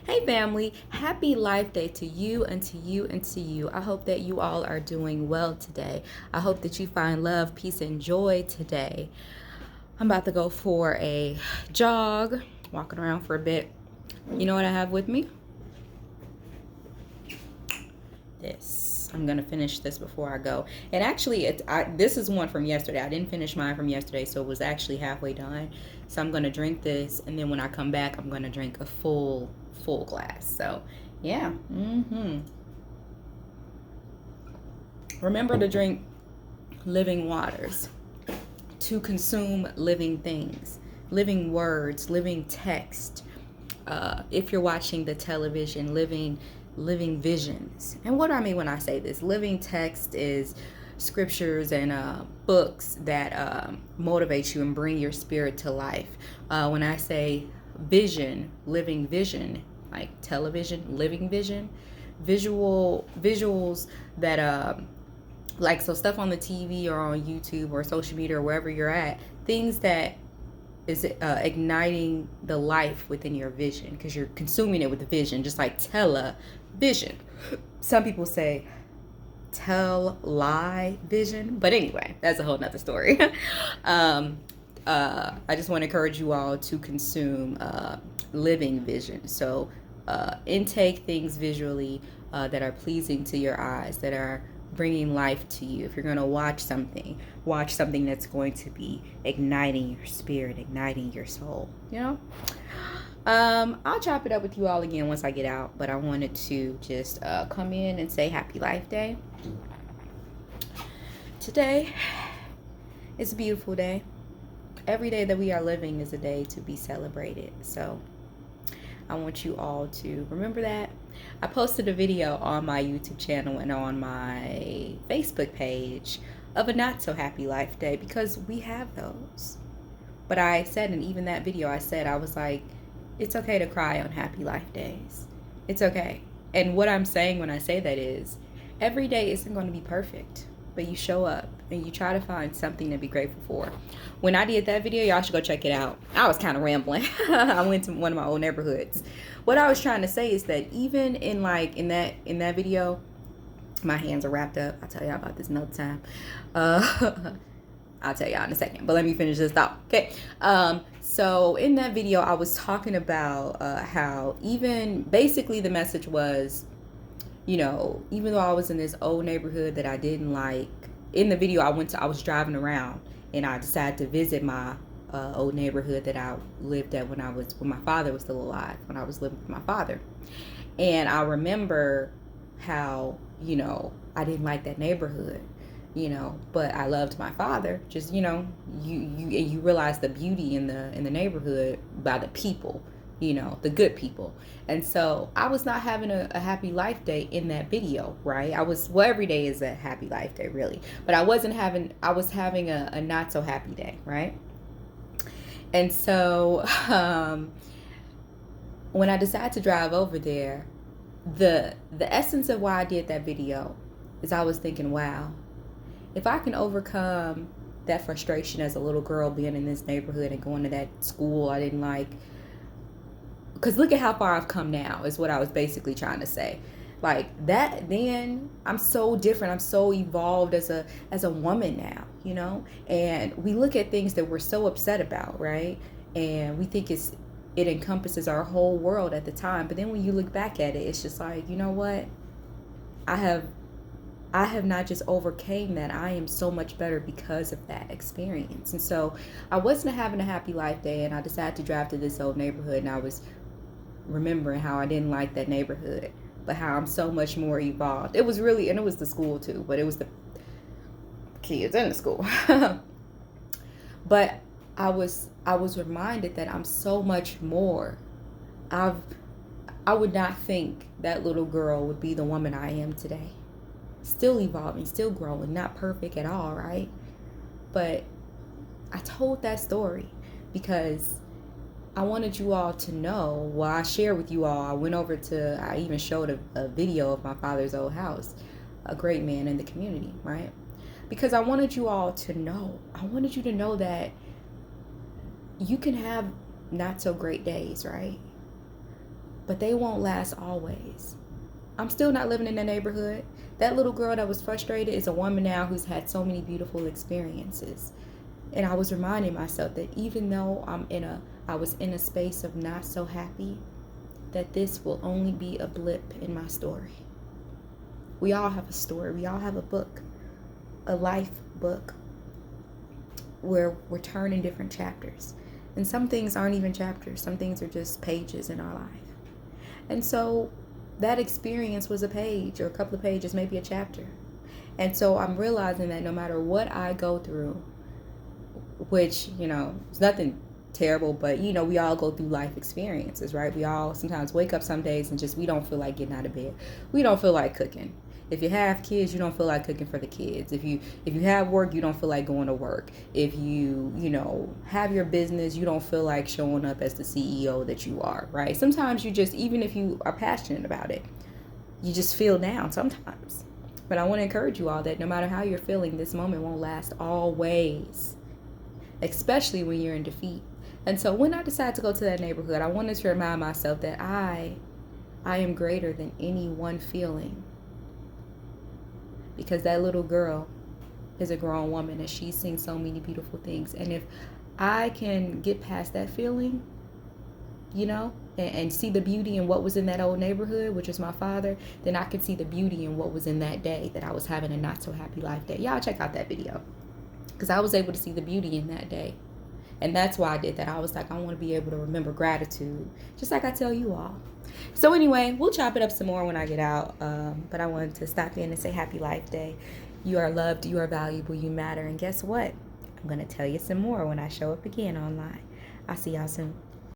Hey family, happy life day to you and to you and to you. I hope that you all are doing well today. I hope that you find love, peace, and joy today. I'm about to go for a jog, walking around for a bit. You know what I have with me? This. I'm gonna finish this before I go. And actually, this is one from yesterday. I didn't finish mine from yesterday, so it was actually halfway done. So I'm gonna drink this, and then when I come back, I'm gonna drink a full glass. So yeah. Remember to drink living waters, to consume living things, living words, living text. If you're watching the television, living visions. And what do I mean when I say this? Living text is scriptures and books that motivate you and bring your spirit to life. When I say vision, living vision, like television, living vision, visuals that like, so stuff on the TV or on YouTube or social media or wherever you're at, things that is igniting the life within your vision, because you're consuming it with the vision, just like television. Some people say tell lie vision, but anyway, that's a whole nother story. I just want to encourage you all to consume living vision. So intake things visually that are pleasing to your eyes, that are bringing life to you. If you're going to watch something that's going to be igniting your spirit, igniting your soul, you know? I'll chop it up with you all again once I get out, but I wanted to just come in and say happy life day. Today is a beautiful day. Every day that we are living is a day to be celebrated. So I want you all to remember that. I posted a video on my YouTube channel and on my Facebook page of a not so happy life day, because we have those. But I said, and even that video, I was like, it's okay to cry on happy life days. It's okay. And what I'm saying when I say that is, every day isn't going to be perfect, but you show up and you try to find something to be grateful for. When I did that video, y'all should go check it out. I was kind of rambling. I went to one of my old neighborhoods. What I was trying to say is that even in that video, my hands are wrapped up. I'll tell y'all about this another time. I'll tell y'all in a second, but let me finish this thought. Okay. So in that video, I was talking about how even basically the message was, you know, even though I was in this old neighborhood that I didn't like, in the video I was driving around and I decided to visit my old neighborhood that I lived at when my father was still alive, when I was living with my father. And I remember how, you know, I didn't like that neighborhood, you know, but I loved my father. Just, you know, you realize the beauty in the neighborhood by the people, you know, the good people. And so I was not having a happy life day in that video, right? Every day is a happy life day, really, but I was having a not so happy day, right? And so when I decided to drive over there, the essence of why I did that video is I was thinking, wow, if I can overcome that frustration as a little girl being in this neighborhood and going to that school I didn't like, because look at how far I've come now, is what I was basically trying to say. Like that, then I'm so different. I'm so evolved as a woman now, you know? And we look at things that we're so upset about, right? And we think it encompasses our whole world at the time. But then when you look back at it, it's just like, you know what? I have not just overcame that. I am so much better because of that experience. And so I wasn't having a happy life day, and I decided to drive to this old neighborhood, and I was remembering how I didn't like that neighborhood, but how I'm so much more evolved. It was really, and it was the school too, but it was the kids in the school. But I was reminded that I'm so much more. I would not think that little girl would be the woman I am today. Still evolving, still growing, not perfect at all, right? But I told that story because I wanted you all to know. Well, I shared with you all, I even showed a video of my father's old house, a great man in the community, right? Because I wanted you all to know. I wanted you to know that you can have not so great days, right? but they won't last always. I'm still not living in the neighborhood. That little girl that was frustrated is a woman now who's had so many beautiful experiences. And I was reminding myself that even though I was in a space of not so happy, that this will only be a blip in my story. We all have a story. We all have a book, a life book, where we're turning different chapters. And some things aren't even chapters. Some things are just pages in our life. And so that experience was a page or a couple of pages, maybe a chapter. And so I'm realizing that no matter what I go through, which, it's nothing terrible, but, we all go through life experiences, right? We all sometimes wake up some days and we don't feel like getting out of bed. We don't feel like cooking. If you have kids, you don't feel like cooking for the kids. If you have work, you don't feel like going to work. If you have your business, you don't feel like showing up as the CEO that you are, right? Sometimes you just, even if you are passionate about it, you just feel down sometimes. But I want to encourage you all that no matter how you're feeling, this moment won't last always, especially when you're in defeat. And so when I decided to go to that neighborhood, I wanted to remind myself that I am greater than any one feeling. Because that little girl is a grown woman and she's seen so many beautiful things. And if I can get past that feeling, and see the beauty in what was in that old neighborhood, which is my father, then I can see the beauty in what was in that day that I was having a not so happy life day. Y'all check out that video, because I was able to see the beauty in that day. And that's why I did that. I was like, I want to be able to remember gratitude, just like I tell you all. So anyway, we'll chop it up some more when I get out. But I wanted to stop in and say happy Life Day. You are loved, you are valuable, you matter. And guess what? I'm going to tell you some more when I show up again online. I'll see y'all soon.